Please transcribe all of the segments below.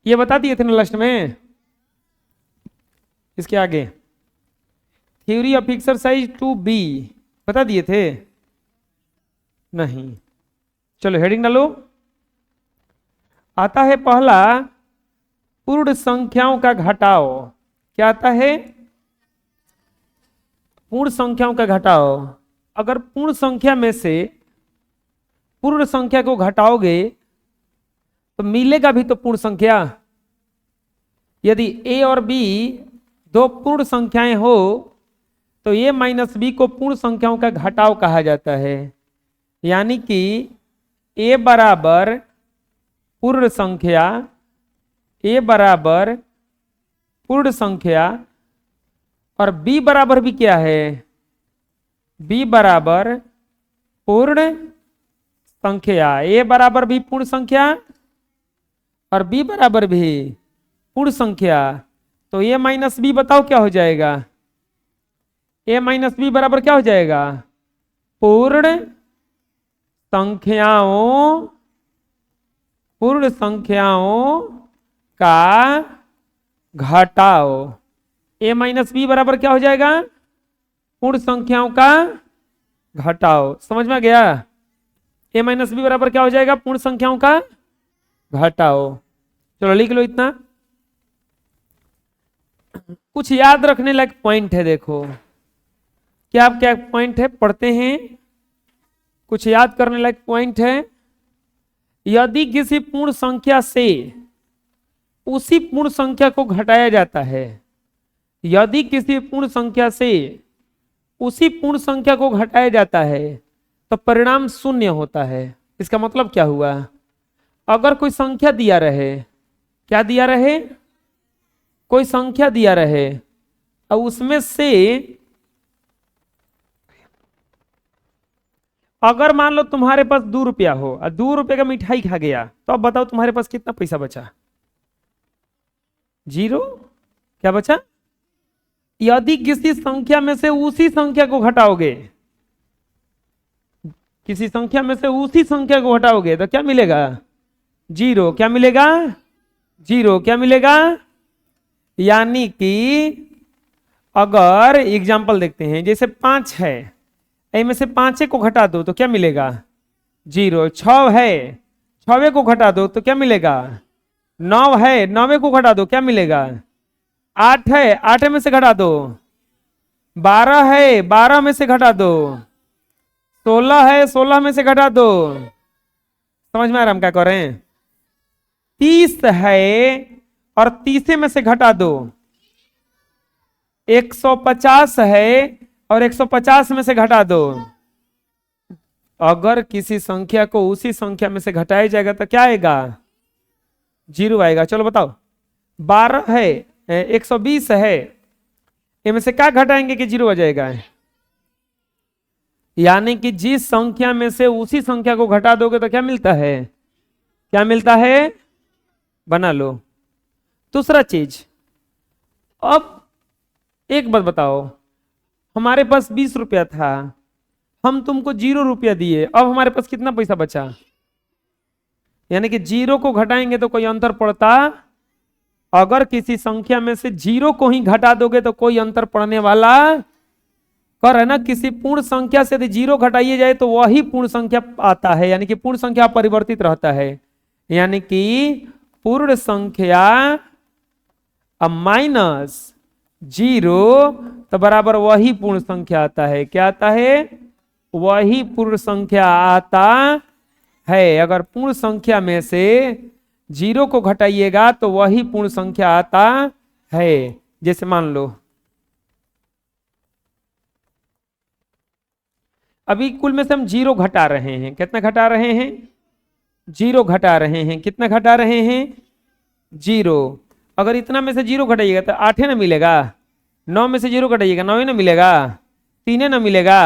ये बता दिए थे ना लास्ट में। इसके आगे थ्योरी ऑफ एक्सरसाइज 2B बता दिए थे नहीं। चलो हेडिंग डालो। आता है पहला पूर्ण संख्याओं का घटाव। क्या आता है? पूर्ण संख्याओं का घटाव। अगर पूर्ण संख्या में से पूर्ण संख्या को घटाओगे तो मिलेगा भी तो पूर्ण संख्या। यदि a और b दो पूर्ण संख्याएं हो तो a माइनस बी को पूर्ण संख्याओं का घटाव कहा जाता है। यानी कि a बराबर पूर्ण संख्या, a बराबर पूर्ण संख्या और b बराबर भी क्या है? b बराबर पूर्ण संख्या। a बराबर भी पूर्ण संख्या और b बराबर भी पूर्ण संख्या। तो a माइनस बी बताओ क्या हो जाएगा? a माइनस बी बराबर क्या हो जाएगा? पूर्ण संख्याओं का घटाव। a माइनस बी बराबर क्या हो जाएगा? पूर्ण संख्याओं का घटाव। समझ में आ गया? a माइनस बी बराबर क्या हो जाएगा? पूर्ण संख्याओं का घटाव। चलो लिख लो इतना। कुछ याद रखने लायक पॉइंट है, देखो क्या क्या पॉइंट है, पढ़ते हैं। कुछ याद करने लायक पॉइंट है। यदि किसी पूर्ण संख्या से उसी पूर्ण संख्या को घटाया जाता है, यदि किसी पूर्ण संख्या से उसी पूर्ण संख्या को घटाया जाता है तो परिणाम शून्य होता है। इसका मतलब क्या हुआ? अगर कोई संख्या दिया रहे, क्या दिया रहे? कोई संख्या दिया रहे और उसमें से अगर मान लो तुम्हारे पास 2 रुपया हो और 2 रुपये का मिठाई खा गया, तो अब बताओ तुम्हारे पास कितना पैसा बचा? 0। क्या बचा? यदि किसी संख्या में से उसी संख्या को घटाओगे, किसी संख्या में से उसी संख्या को घटाओगे तो क्या मिलेगा? 0। क्या मिलेगा? 0। क्या मिलेगा? यानी कि अगर एग्जाम्पल देखते हैं, जैसे 5 है, इनमें से 5 को घटा दो तो क्या मिलेगा? 0। 6 है, 6 को घटा दो तो क्या मिलेगा? 9 है, 9 को घटा दो क्या मिलेगा? 8 है, 8 में से घटा दो। 12 है, 12 में से घटा दो। 16 है, 16 में से घटा दो। समझ में आ रहा हम क्या कर रहे हैं? 30 है और 30 में से घटा दो। 150 है और 150 में से घटा दो। अगर किसी संख्या को उसी संख्या में से घटाया जाएगा तो क्या आएगा? 0 आएगा। चलो बताओ, 12 है, 120 है, इनमें से क्या घटाएंगे कि 0 आ जाएगा? यानी कि जिस संख्या में से उसी संख्या को घटा दोगे तो क्या मिलता है? क्या मिलता है? बना लो। दूसरा चीज, अब एक बात बताओ, हमारे पास 20 रुपया था, हम तुमको 0 रुपया दिए, अब हमारे पास कितना पैसा बचा? यानी कि 0 को घटाएंगे तो कोई अंतर पड़ता? अगर किसी संख्या में से 0 को ही घटा दोगे तो कोई अंतर पड़ने वाला कर है ना। किसी पूर्ण संख्या से यदि 0 घटाइए जाए तो वही पूर्ण संख्या आता है, यानी कि पूर्ण संख्या परिवर्तित रहता है। यानी कि पूर्ण संख्या माइनस 0 तो बराबर वही पूर्ण संख्या आता है। क्या आता है? वही पूर्ण संख्या आता है। अगर पूर्ण संख्या में से 0 को घटाइएगा तो वही पूर्ण संख्या आता है। जैसे मान लो अभी कुल में से हम 0 घटा रहे हैं। कितना घटा रहे हैं? 0 घटा रहे हैं। कितना घटा रहे हैं? 0। अगर इतना में से 0 घटाइएगा तो 8 ना मिलेगा। 9 में से 0 घटाइएगा 9 ना मिलेगा। 3 ना मिलेगा।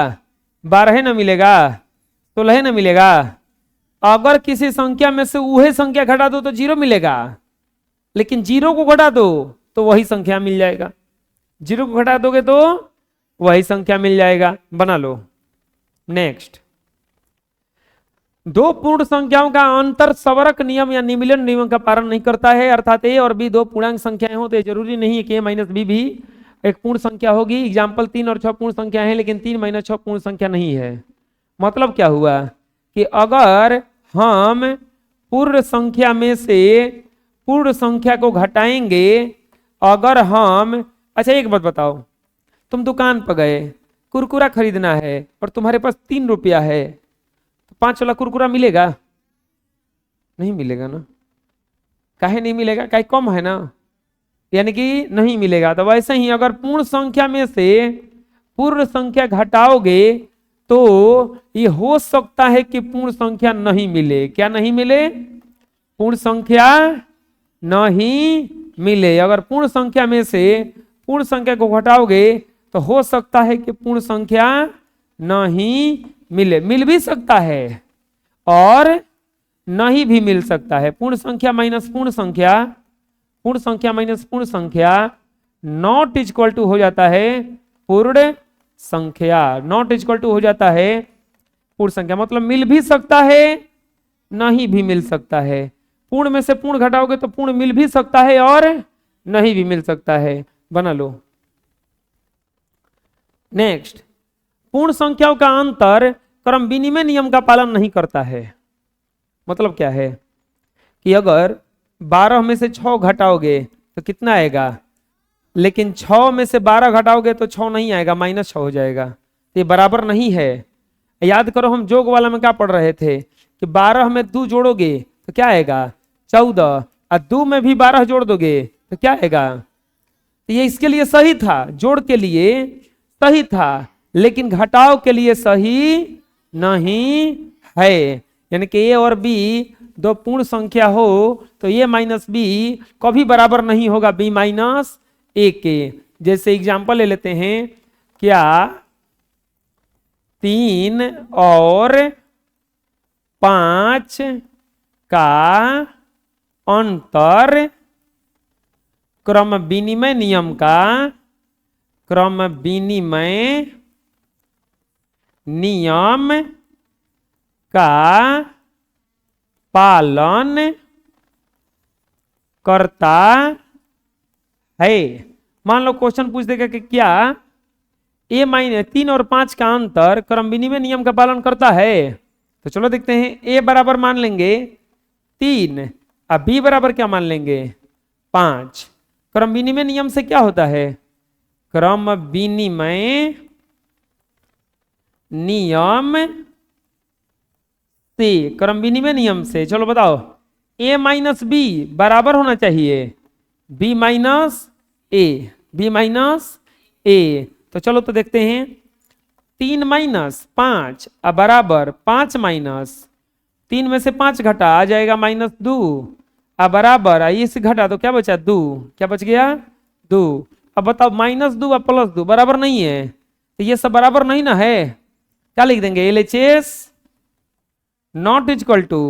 12 ना मिलेगा। 16 ना मिलेगा। अगर किसी संख्या में से वही संख्या घटा दो तो 0 मिलेगा, लेकिन 0 को घटा दो तो वही संख्या मिल जाएगा। 0 को घटा दोगे तो वही संख्या मिल जाएगा। बना लो। नेक्स्ट, दो पूर्ण संख्याओं का अंतर सवरक नियम या निमीलन नियम का पालन नहीं करता है, अर्थात ए और बी दो पूर्णांक संख्याएं हो तो ये जरूरी नहीं है कि ए माइनस बी भी एक पूर्ण संख्या होगी। एग्जाम्पल 3 और 6 पूर्ण संख्या है, लेकिन 3 माइनस 6 पूर्ण संख्या नहीं है। मतलब क्या हुआ कि अगर हम पूर्ण संख्या में से पूर्ण संख्या को घटाएंगे, अगर हम, अच्छा एक बात बताओ, तुम दुकान पर गए, कुरकुरा खरीदना है और तुम्हारे पास 3 रुपया है, तो 5 वाला कुरकुरा मिलेगा? नहीं मिलेगा ना। काहे नहीं मिलेगा? काहे कम है ना, यानी कि नहीं मिलेगा। तो वैसे ही अगर पूर्ण संख्या में से पूर्ण संख्या घटाओगे तो ये हो सकता है कि पूर्ण संख्या नहीं मिले। क्या नहीं मिले? पूर्ण संख्या नहीं मिले। अगर पूर्ण संख्या में से पूर्ण संख्या को घटाओगे तो हो सकता है कि पूर्ण संख्या नहीं मिले। मिल भी सकता है और नहीं भी मिल सकता है। पूर्ण संख्या माइनस पूर्ण संख्या, पूर्ण संख्या माइनस पूर्ण संख्या नॉट इक्वल टू हो जाता है पूर्ण संख्या, नॉट इक्वल टू हो जाता है पूर्ण संख्या। मतलब मिल भी सकता है, नहीं भी मिल सकता है। पूर्ण में से पूर्ण घटाओगे तो पूर्ण मिल भी सकता है और नहीं भी मिल सकता है। बना लो। नेक्स्ट, पूर्ण संख्याओं का अंतर क्रम विनिमय नियम का पालन नहीं करता है। मतलब क्या है कि अगर 12 में से 6 घटाओगे तो कितना आएगा, लेकिन 6 में से 12 घटाओगे तो 6 नहीं आएगा, -6 हो जाएगा। तो ये बराबर नहीं है। याद करो हम जोग वाला में क्या पढ़ रहे थे कि 12 में 2 जोड़ोगे तो क्या आएगा 14, और 2 में भी 12 जोड़ दोगे तो क्या आएगा। तो ये इसके लिए सही था, जोड़ के लिए सही था, लेकिन घटाव के लिए सही नहीं है। यानी कि ए और बी दो पूर्ण संख्या हो तो ए माइनस बी कभी बराबर नहीं होगा बी माइनस ए के। जैसे एग्जाम्पल ले लेते हैं, क्या 3 और 5 का अंतर क्रम विनिमय नियम का, क्रम विनिमय नियम का पालन करता है। मान लो क्वेश्चन पूछ देगा कि क्या ए माइनस 3 और 5 का अंतर क्रम विनिमय नियम का पालन करता है। तो चलो देखते हैं। ए बराबर मान लेंगे 3, अब बी बराबर क्या मान लेंगे 5। क्रम विनिमय नियम से क्या होता है, क्रम विनिमय नियम से, क्रम विनिमय नियम से, चलो बताओ, ए माइनस बी बराबर होना चाहिए बी माइनस ए, बी माइनस ए। तो चलो तो देखते हैं, 3 माइनस 5 अब बराबर 5 माइनस 3 में से 5 घटा आ जाएगा -2, अब बराबर इस घटा तो क्या बचा 2, क्या बच गया 2। अब बताओ -2 और +2 बराबर नहीं है, तो ये सब बराबर नहीं ना है। क्या लिख देंगे, LHS not equal to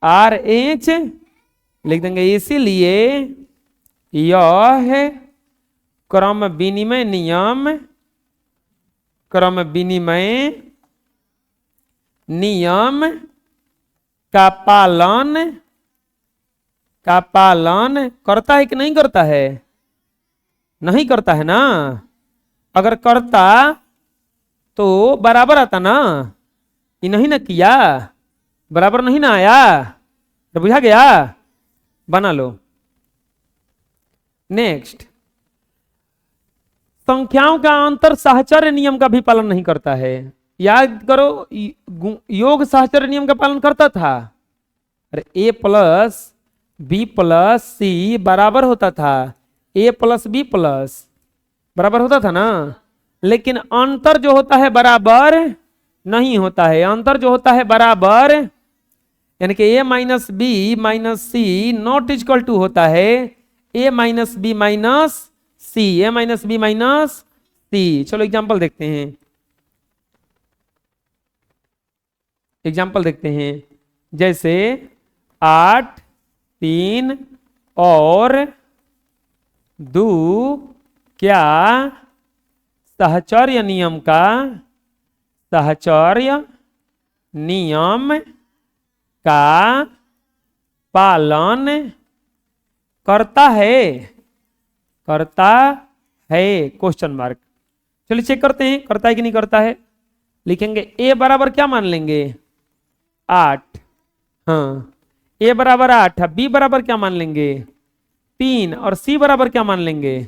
RH लिख देंगे। इसीलिए यह है क्रम विनिमय नियम, क्रम विनिमय नियम का पालन करता है कि नहीं करता है? नहीं करता है ना। अगर करता तो बराबर आता ना, ये नहीं ना किया, बराबर नहीं ना आया, तो बुझा गया। बना लो। नेक्स्ट, संख्याओं का अंतर साहचर्य नियम का भी पालन नहीं करता है। याद करो, योग साहचर्य नियम का पालन करता था। अरे a प्लस बी प्लस सी बराबर होता था a प्लस बी प्लस, बराबर होता था ना। लेकिन अंतर जो होता है बराबर नहीं होता है। अंतर जो होता है बराबर, यानी कि a minus B minus C not equal to होता है a minus B minus C, a minus B minus C. चलो एग्जांपल देखते हैं, एग्जांपल देखते हैं। जैसे 8, 3 और 2 क्या साहचर्य नियम का, साहचर्य नियम का पालन करता है, करता है क्वेश्चन मार्क। चलिए चेक करते हैं करता है कि नहीं करता है। लिखेंगे ए बराबर क्या मान लेंगे 8, हाँ ए बराबर 8, बी बराबर क्या मान लेंगे 3 और सी बराबर क्या मान लेंगे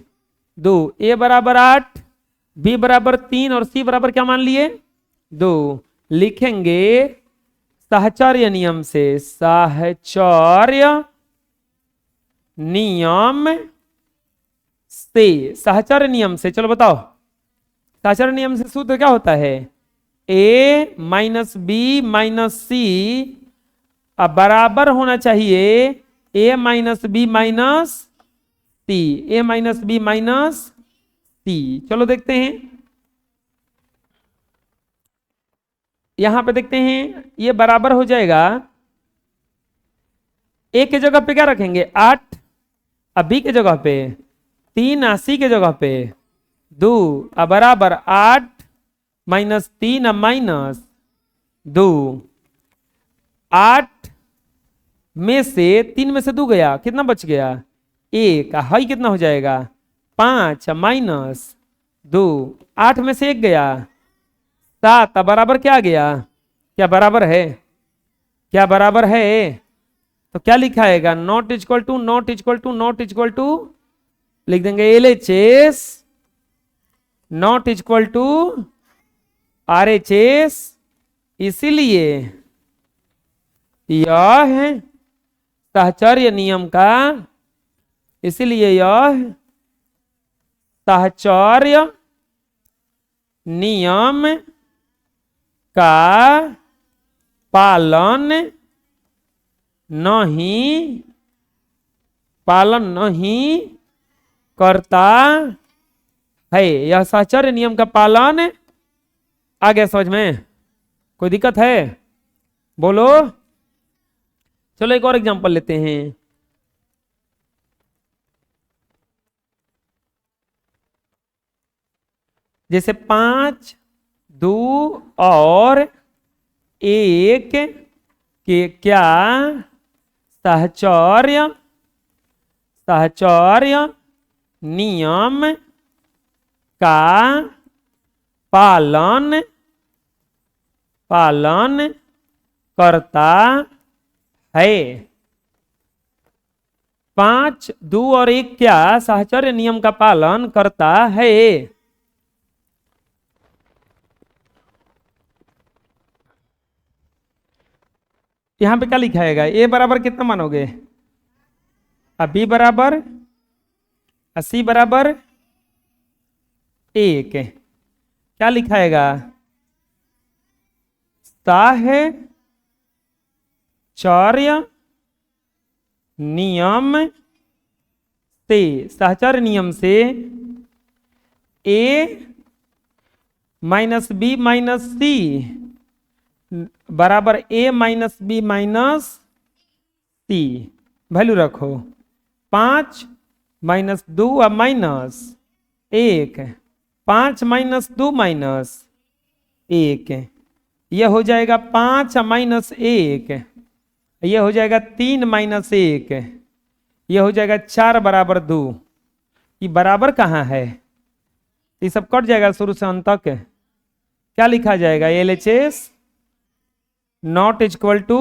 2। ए बराबर 8, बी बराबर 3 और सी बराबर क्या मान लिए 2। लिखेंगे साहचर्य नियम से, साहचर्य नियम से, साहचर्य नियम से, चलो बताओ साहचर्य नियम से सूत्र क्या होता है ए माइनस बी माइनस सी अब बराबर होना चाहिए ए माइनस बी माइनस सी, ए माइनस बी माइनस सी। चलो देखते हैं, यहां पे देखते हैं ये बराबर हो जाएगा, ए के जगह पे क्या रखेंगे 8, अब बी के जगह पे 3, सी के जगह पे 2, अब बराबर 8 माइनस 3 अब माइनस 2। 8 में से 3 में से 2 गया, कितना बच गया 1, हाई कितना हो जाएगा 5 माइनस 2। 8 में से 1 गया 7, अब बराबर क्या आ गया, क्या बराबर है, क्या बराबर है, तो क्या लिखा आएगा not equal to, not equal to, not equal to, लिख देंगे LHS not equal to RHS। इसीलिए यह है साहचर्य नियम का, इसीलिए यह साहचर्य नियम का पालन नहीं करता है। यह साहचर्य नियम का पालन, आ गया समझ में, कोई दिक्कत है बोलो। चलो एक और एग्जांपल लेते हैं, जैसे 5, 2 और 1 के क्या साहचर्य नियम का पालन करता है। 5, 2 और 1 क्या साहचर्य नियम का पालन करता है। यहां पे क्या लिखाएगा ए बराबर कितना मानोगे, बी बराबर, सी बराबर 1, क्या लिखाएगा साहचर्य नियम से, साहचर्य नियम से ए माइनस बी माइनस सी बराबर ए माइनस बी माइनस सी, वैल्यू रखो 5 माइनस 2 अब माइनस 1, 5 माइनस 2 माइनस 1, यह हो जाएगा 5 माइनस 1, यह हो जाएगा 3 माइनस 1, यह हो जाएगा 4 बराबर 2। ये बराबर कहाँ है, ये सब कट जाएगा शुरू से अंत तक, क्या लिखा जाएगा LHS not equal to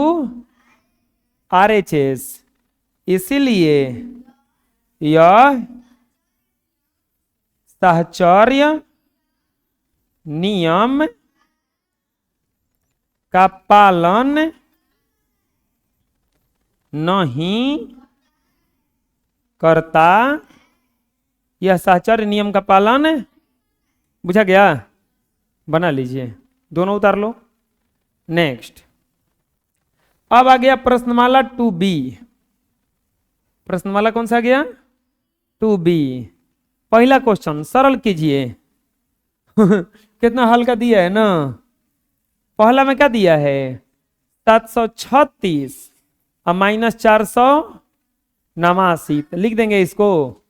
RHS। इसीलिए यह साहचर्य नियम का पालन नहीं करता, यह साहचर्य नियम का पालन, बुझा गया, बना लीजिए, दोनों उतार लो। नेक्स्ट, अब आ गया प्रश्नमाला 2B। प्रश्नमाला कौन सा आ गया 2B। पहला क्वेश्चन सरल कीजिए कितना हल्का दिया है ना। पहला में क्या दिया है 736 और माइनस 489, लिख देंगे इसको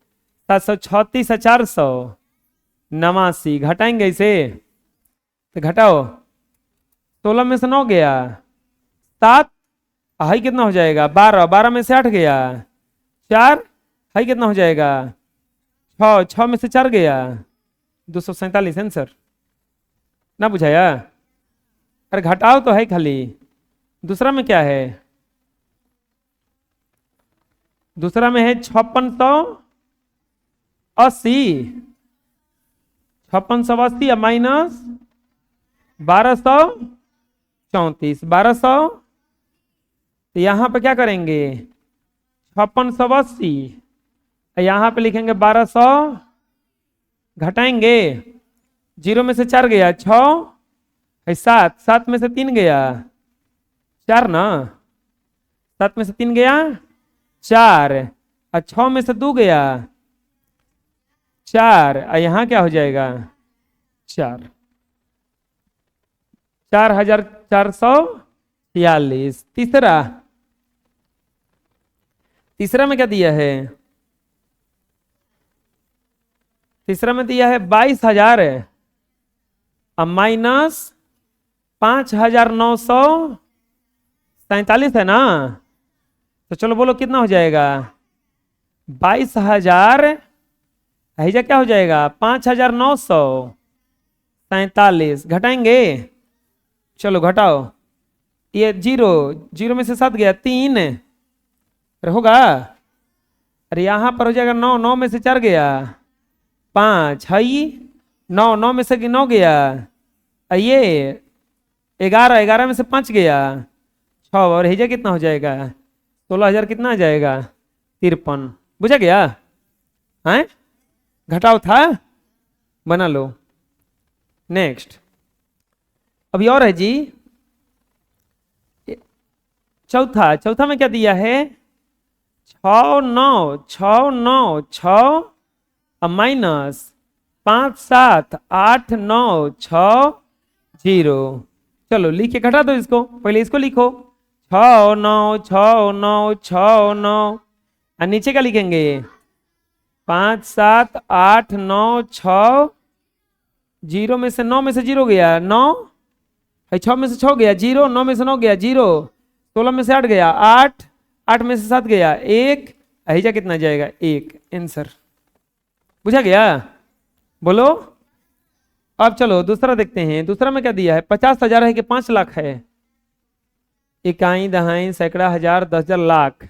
736 और 489, घटाएंगे इसे तो घटाओ 16 में से 9 गया, 7, हाई कितना हो जाएगा 12, 12 में से 8 गया, 4, हाई कितना हो जाएगा 6, 6 में से 4 गया, 247 आंसर ना बुझाया। अरे घटाओ तो है खाली। दूसरा में क्या है, दूसरा में है 5680, 5680 माइनस 1234, 1200, तो यहां पे क्या करेंगे 5680, यहां पे लिखेंगे 1200, घटाएंगे, 0 में से 4 गया 6, 7, 7 में से 3 गया 4 ना, 7 में से 3 गया 4, और 6 में से 2 गया 4, और यहां क्या हो जाएगा 4, 4446। तीसरा, तीसरा में क्या दिया है, तीसरा में दिया है 22,000 माइनस 5,947 है ना, तो चलो बोलो कितना हो जाएगा 22,000, ऐसा क्या हो जाएगा 5,947, घटाएंगे, चलो घटाओ, ये 0, 0 में से 7 गया 3, होगा, अरे यहां पर हो जाएगा 9, 9 में से 4 गया 5, हई 9, 9 में से 9 गया, ये 11, 11 में से 5 गया 6, और हिजा कितना हो जाएगा 16,000 कितना आ जाएगा 53। बुझा गया है, घटाओ था, बना लो। नेक्स्ट, अभी और है जी, चौथा, चौथा में क्या दिया है 6,9,6,9,6 माइनस 5,7,8,9,6,0। चलो लिख के घटा दो इसको, पहले इसको लिखो 6,9,6,9,6,9, और नीचे क्या लिखेंगे 5,7,8,9,6, 0 में से 9 में से 0 गया 9, 6 में से 6 गया 0, 9 में से 9 गया 0, 16 में से 8 गया 8, 8 में से 7 गया 1, अहिजा कितना जाएगा 1, आंसर। बुझा गया, बोलो। अब चलो दूसरा देखते हैं, दूसरा में क्या दिया है 50,000 है कि 5 लाख है, इकाई दहाई सैकड़ा हजार 10,000 लाख,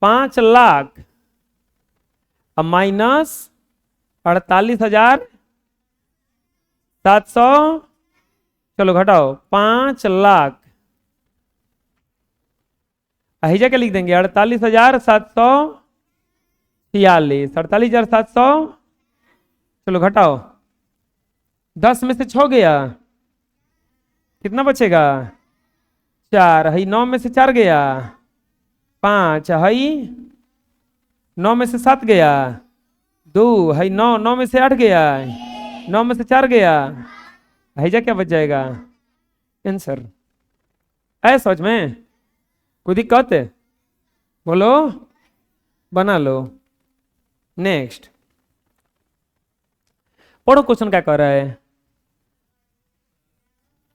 5 लाख माइनस 48,700, चलो घटाओ 5 लाख, अहिजा क्या लिख देंगे 48,746, 48,700, चलो घटाओ, 10 में से 6 गया कितना बचेगा 4, हई 9 में से 4 गया 5, हई 9 में से 7 गया 2, हई 9, 9 में से 8 गया 9 में से 4 गया, हईजा क्या बच जाएगा आंसर। है सोच में कोई दिक्कत है, बोलो, बना लो। नेक्स्ट, पढ़ो क्वेश्चन क्या कर रहा है,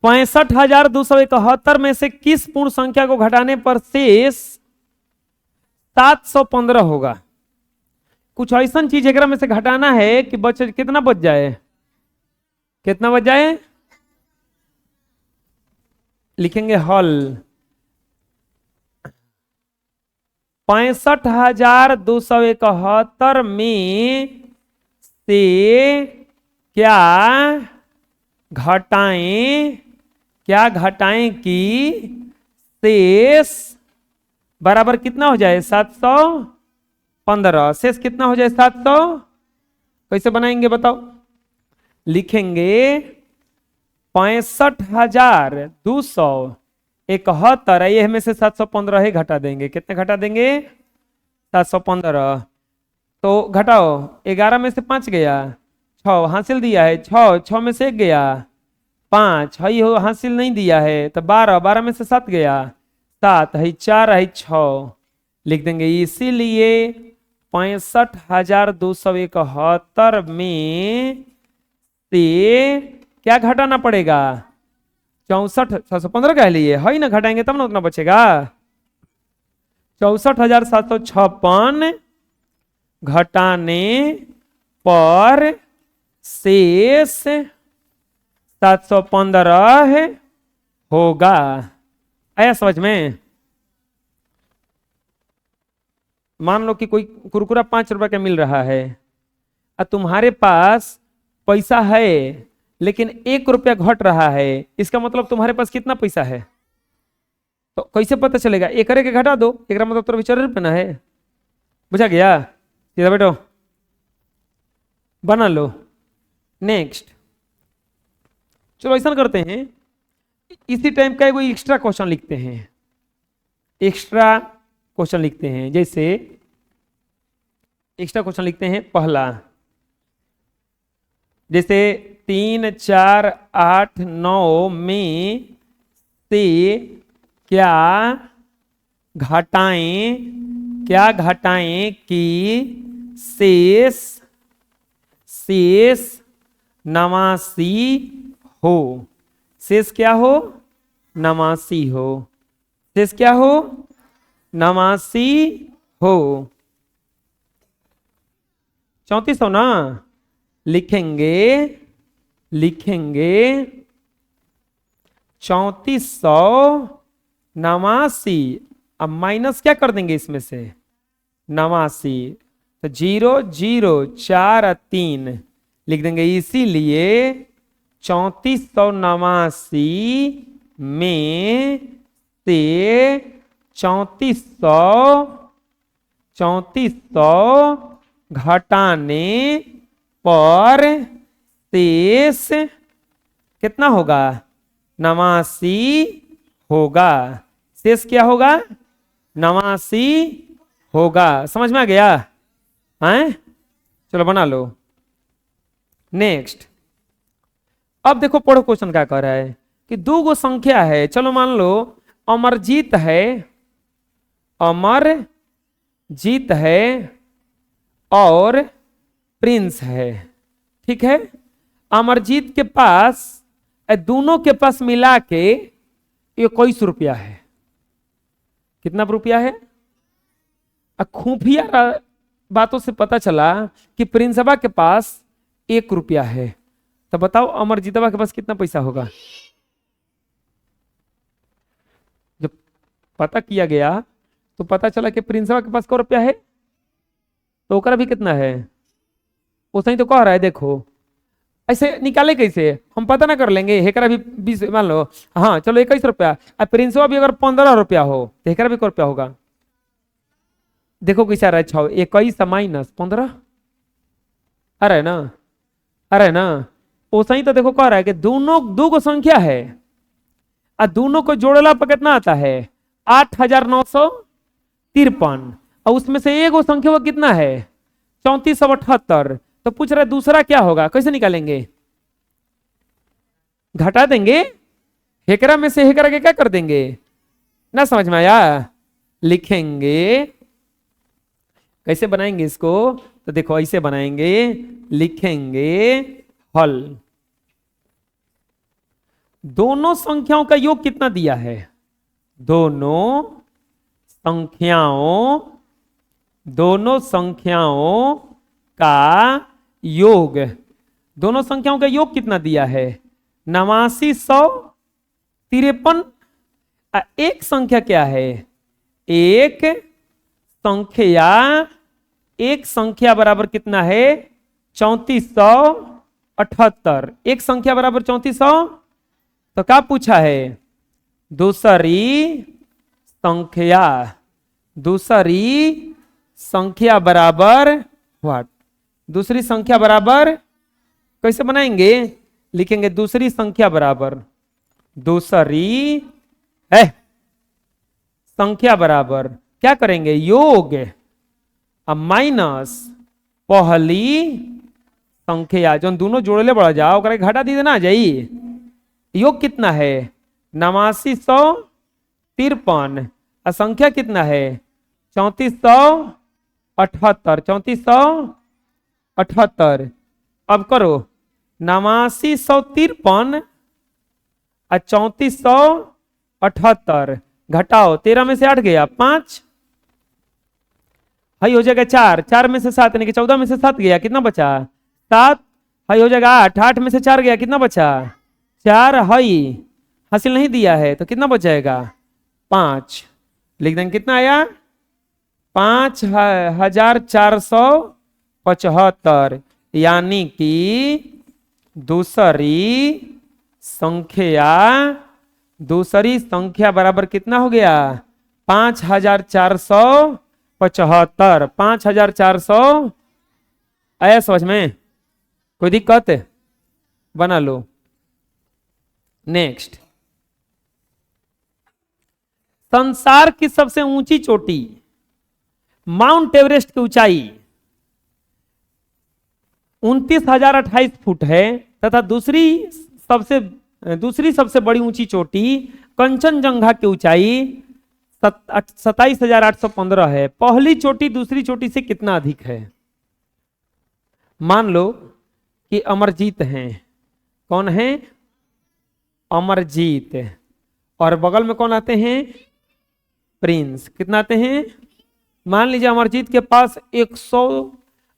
65,271 में से किस पूर्ण संख्या को घटाने पर शेष 715 होगा। कुछ ऐसा चीज एक में से घटाना है कि बच कितना बच जाए, कितना बच जाए, लिखेंगे हल 65,271 में से क्या घटाएं, क्या घटाएं कि शेष बराबर कितना हो जाए 715, शेष कितना हो जाए 700, कैसे बनाएंगे बताओ, लिखेंगे 65,271, ये में से 715 ही घटा देंगे, कितने घटा देंगे 715, तो घटाओ 11 में से 5 गया 6 हासिल दिया है 6, 6 में से 1 गया 5, हई हो हासिल नहीं दिया है तो 12, 12 में से 7 गया 7, हई 4, हई 6 लिख देंगे। इसीलिए 65,271 में से क्या घटाना पड़ेगा 64,715 कह लिए है ना, घटाएंगे तब ना उतना बचेगा। 64,756 घटाने पर शेष 715 होगा। आया समझ में? मान लो कि कोई कुरकुरा 5 रुपए का मिल रहा है और तुम्हारे पास पैसा है लेकिन 1 रुपया घट रहा है, इसका मतलब तुम्हारे पास कितना पैसा है? तो कैसे पता चलेगा? एक के घटा दो, एक मतलब तो 4 रुपये ना है। बुझा गया? सीधा बैठो, बना लो। नेक्स्ट, चलो ऐसा करते हैं, इसी टाइम का कोई एक्स्ट्रा क्वेश्चन लिखते हैं। एक्स्ट्रा क्वेश्चन लिखते हैं, जैसे एक्स्ट्रा क्वेश्चन लिखते हैं पहला, जैसे 3, 4, 8, 9 में से क्या घटाएं कि शेष 89 हो। शेष क्या हो? 89 हो। शेष क्या हो? 89 हो। 3400 ना लिखेंगे 3489। अब माइनस क्या कर देंगे इसमें से? 89, तो 0, 0, 4 और 3 लिख देंगे। इसीलिए 3489 में से 3400 घटाने पर शेष कितना होगा? 89 होगा। शेष क्या होगा? 89 होगा। समझ में आ गया? हैं? चलो बना लो। नेक्स्ट, अब देखो पढ़ो क्वेश्चन क्या कह रहा है कि दो गो संख्या है। चलो मान लो अमरजीत है और प्रिंस है। ठीक है, अमरजीत के पास दोनों के पास मिला के 21 रुपया है। कितना रुपया है? खुफिया बातों से पता चला कि प्रिंसबा के पास 1 रुपया है। तो बताओ अमरजीतवा के पास कितना पैसा होगा? जब पता किया गया तो पता चला कि प्रिंसबा के पास क रुपया है, तो ओकरा भी कितना है? उतना ही तो कह रहा है। देखो ऐसे निकाले कैसे, हम पता ना कर लेंगे। हेकरा भी 20 मान लो, हाँ चलो 21 रुपया, और प्रिंसवा भी अगर 15 रुपया हो तो हेकरा भी क रुपया होगा? देखो कैसे आ रहा है? 21 माइनस 15 आ रहा है ना? आ रहा है ना? उसा ही तो देखो कह रहा है कि दोनों दो को संख्या है और दोनों को जोड़ला पर कितना आता है? 8953। और उसमें से एक संख्या वो कितना है? 3478। तो पूछ रहा है दूसरा क्या होगा? कैसे निकालेंगे? घटा देंगे। हेकरा में से हेकरा के क्या कर देंगे? ना समझ में आया? लिखेंगे कैसे बनाएंगे इसको? तो देखो ऐसे बनाएंगे, लिखेंगे हल। दोनों संख्याओं का योग कितना दिया है? दोनों संख्याओं का योग, दोनों संख्याओं का योग कितना दिया है? 8953। एक संख्या क्या है? एक संख्या बराबर कितना है? 3478। एक संख्या बराबर 3400। तो क्या पूछा है? दूसरी संख्या बराबर व्हाट? दूसरी संख्या बराबर कैसे बनाएंगे? लिखेंगे दूसरी संख्या बराबर, दूसरी है संख्या बराबर क्या करेंगे? योग माइनस पहली संख्या जो दोनों जोड़ले बढ़ जाओ घटा दी देना आ जाई। योग कितना है? 8953। संख्या कितना है? 3478। 3478। अब करो 8953 और 3478 घटाओ 13 में से 8 गया 5, हाई हो जाएगा 4, 4 में से 7 यानी कि 14 में से 7 गया, कितना बचा 7, हाई हो जाएगा 8, 8 में से 4 गया, कितना बचा 4, हाई हासिल नहीं दिया है तो कितना बच जाएगा 5, लिख देंगे कितना आया 5475, यानी कि दूसरी संख्या बराबर कितना हो गया 5475, 5400 आया समझ में, कोई दिक्कत है बना लो। नेक्स्ट, संसार की सबसे ऊंची चोटी माउंट एवरेस्ट की ऊंचाई 29,028 फुट है तथा दूसरी सबसे बड़ी ऊंची चोटी कंचनजंगा की ऊंचाई 27,815 है। पहली चोटी दूसरी चोटी से कितना अधिक है? मान लो कि अमरजीत हैं, कौन है अमरजीत, और बगल में कौन आते हैं प्रिंस, कितना आते हैं, मान लीजिए अमरजीत के पास 100,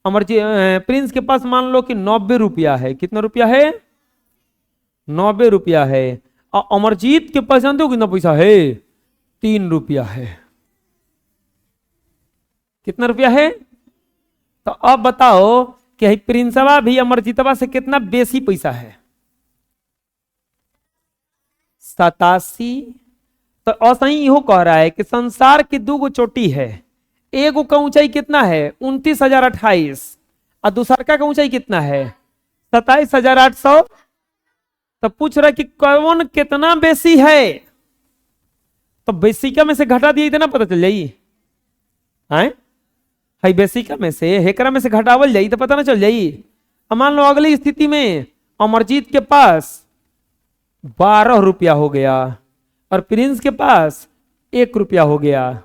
प्रिंस के पास मान लो कि 90 रुपया है, कितना रुपया है 90 रुपया है, और अमरजीत के पास जानते हो कितना पैसा है 3 रुपया है, कितना रुपया है? तो अब बताओ कि प्रिंसवा भी अमरजीतवा से कितना बेसी पैसा है 87। तो असही इहो कह रहा है कि संसार की 2 चोटी है, एगो का ऊंचाई कितना है 29,028 और दूसरा का ऊंचाई कितना है 27,800। तो पूछ रहा है कि कौन कितना बेसी है, तो बेसिका में से घटा दिए इतना पता चल जाई, हाई बेसिका में से हेकरा में से घटावल जाई तो पता ना चल जाई। अब मान लो अगली स्थिति में अमरजीत के पास 12 रुपया हो गया और प्रिंस के पास 1 रुपया हो गया,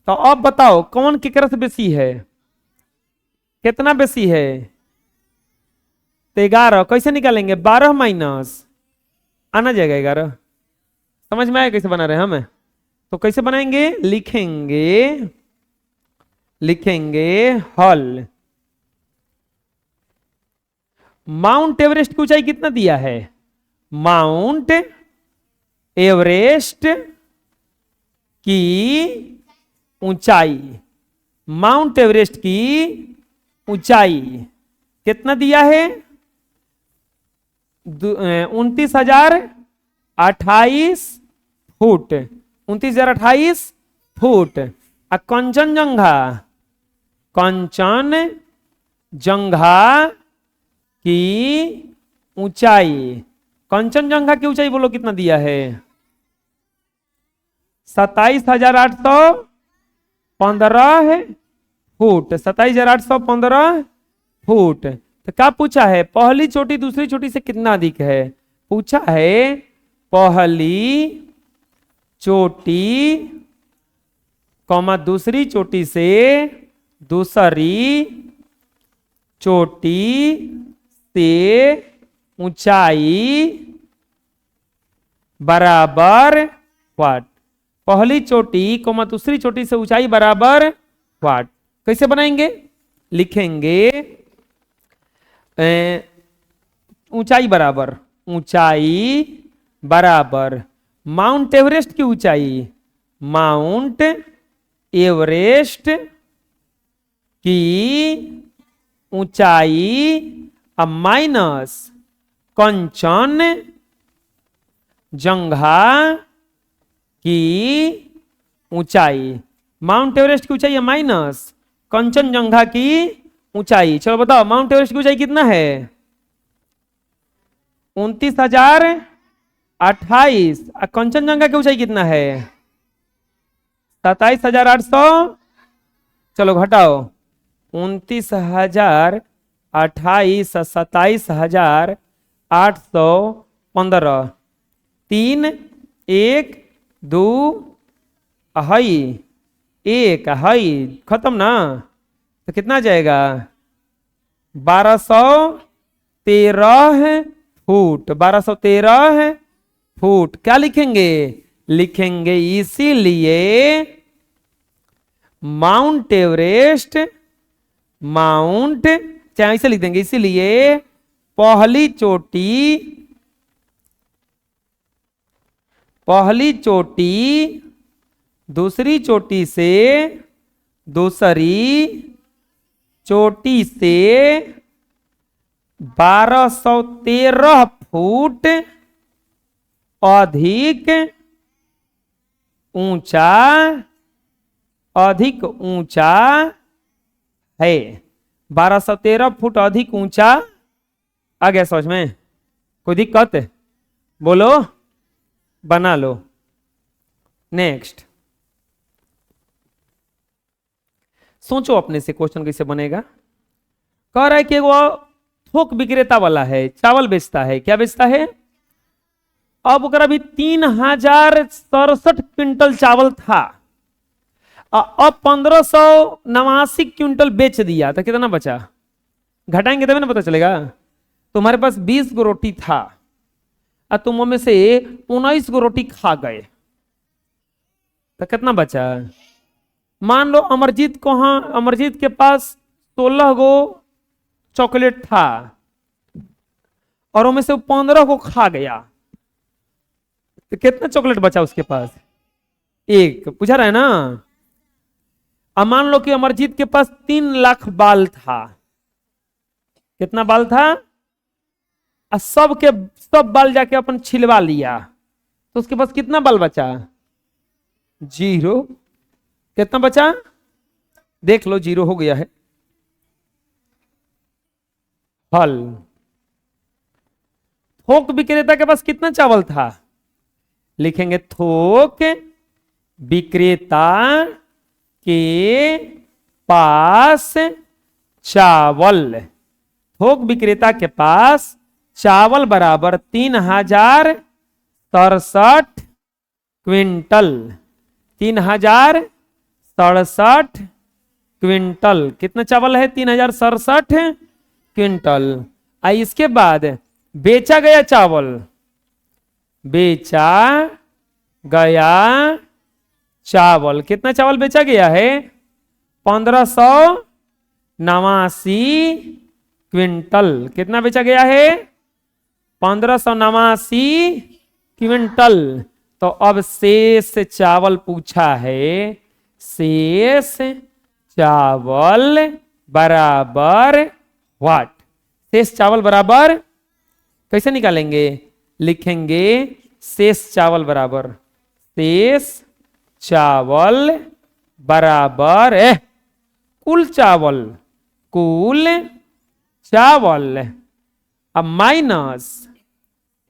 तो अब बताओ कौन केकरा से बेसी है, कितना बेसी है? तो 11 कैसे निकालेंगे, 12 माइनस आना जाएगा 11, समझ में आया कैसे बना रहे हैं हम? तो कैसे बनाएंगे, लिखेंगे हल। माउंट एवरेस्ट की ऊंचाई कितना दिया है, माउंट एवरेस्ट की ऊंचाई, माउंट एवरेस्ट की ऊंचाई कितना दिया है 29,028 फुट, 29,028 फुट। कंचनजंगा की ऊंचाई, कंचनजंगा की ऊंचाई बोलो कितना दिया है 27,815 फुट, 27,815 फुट। तो क्या पूछा है, पहली चोटी दूसरी चोटी से कितना अधिक है? पूछा है पहली चोटी कॉमा दूसरी चोटी से दूसरी चोटी से ऊंचाई बराबर व्हाट, पहली चोटी कॉमा दूसरी चोटी से ऊंचाई बराबर व्हाट। कैसे बनाएंगे, लिखेंगे ऊंचाई बराबर माउंट एवरेस्ट की ऊंचाई, माउंट एवरेस्ट की ऊंचाई अब माइनस कंचनजंगा की ऊंचाई, माउंट एवरेस्ट की ऊंचाई माइनस कंचनजंगा की ऊंचाई। चलो बताओ माउंट एवरेस्ट की ऊंचाई कितना है 29,028, कंचनजंगा की ऊंचाई कितना है 27,800। चलो घटाओ 29,028 27,815, 3 1 2 हाई 1 हाई खत्म ना, तो कितना जाएगा 1213 फुट, 1213 फुट। क्या लिखेंगे? लिखेंगे इसीलिए माउंट एवरेस्ट, माउंट, चाहे इसे लिख देंगे, इसीलिए पहली चोटी दूसरी चोटी से, दूसरी चोटी से 1213 फुट अधिक ऊंचा, अधिक ऊंचा है। 1213 फुट अधिक ऊंचा। आ गया समझ में? कोई दिक्कत? बोलो, बना लो। नेक्स्ट, सोचो अपने से क्वेश्चन कैसे बनेगा। कह रहा है कि वो थोक विक्रेता वाला है, चावल बेचता है। क्या बेचता है? अब अगर अभी 3067 क्विंटल चावल था, अब 1589 क्विंटल बेच दिया, तो कितना बचा? घटाएंगे तभी ना पता चलेगा। तुम्हारे पास 20 गो रोटी था और तुम में से 19 गो रोटी खा गए, तो कितना बचा? मान लो अमरजीत के पास 16 गो चॉकलेट था और उनमें से 15 को खा गया, तो कितना चॉकलेट बचा उसके पास? एक। पूछा रहा है ना। अब मान लो कि अमरजीत के पास 3 लाख बाल था। कितना बाल था? सब बाल जाके अपन छिलवा लिया, तो उसके पास कितना बाल बचा? 0। कितना बचा? देख लो, 0 हो गया है। हल। थोक विक्रेता के पास कितना चावल था? लिखेंगे थोक विक्रेता के पास चावल, थोक विक्रेता के पास चावल बराबर 3067 क्विंटल। 3067 क्विंटल। कितना चावल है? 3067 क्विंटल। इसके बाद बेचा गया चावल, बेचा गया चावल, कितना चावल बेचा गया है? 1589 क्विंटल। कितना बेचा गया है? 1589 क्विंटल। तो अब शेष चावल पूछा है, शेष चावल बराबर व्हाट? शेष चावल बराबर कैसे निकालेंगे? लिखेंगे शेष चावल बराबर, शेष चावल बराबर कुल चावल, कुल चावल, अब माइनस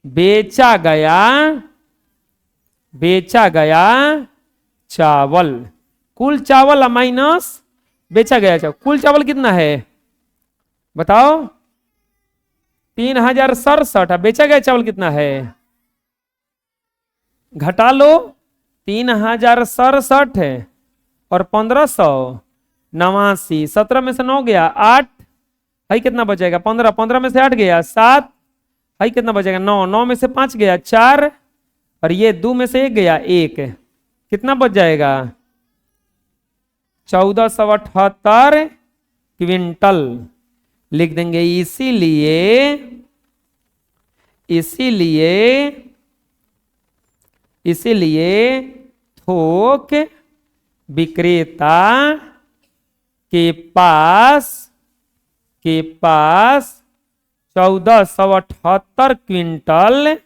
बेचा गया चावल। कुल चावल माइनस बेचा गया चावल। कुल चावल कितना है बताओ? 3067। बेचा गया चावल कितना है? घटा लो। 3067 है और 1589। 17 में से 9 गया 8, है कितना बचेगा? 15। 15 में से 8 गया 7, है कितना बचेगा? 9। 9 में से 5 गया 4, और ये 2 में से 1 गया 1, कितना बच जाएगा? 1478 क्विंटल। लिख देंगे इसीलिए थोक विक्रेता के पास 1478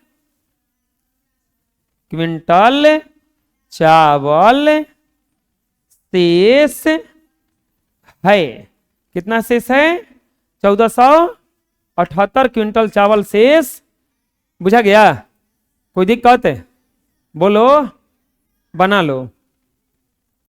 क्विंटल चावल शेष है। कितना शेष है? 1478 क्विंटल चावल शेष। बुझा गया? कोई दिक्कत है? बोलो, बना लो।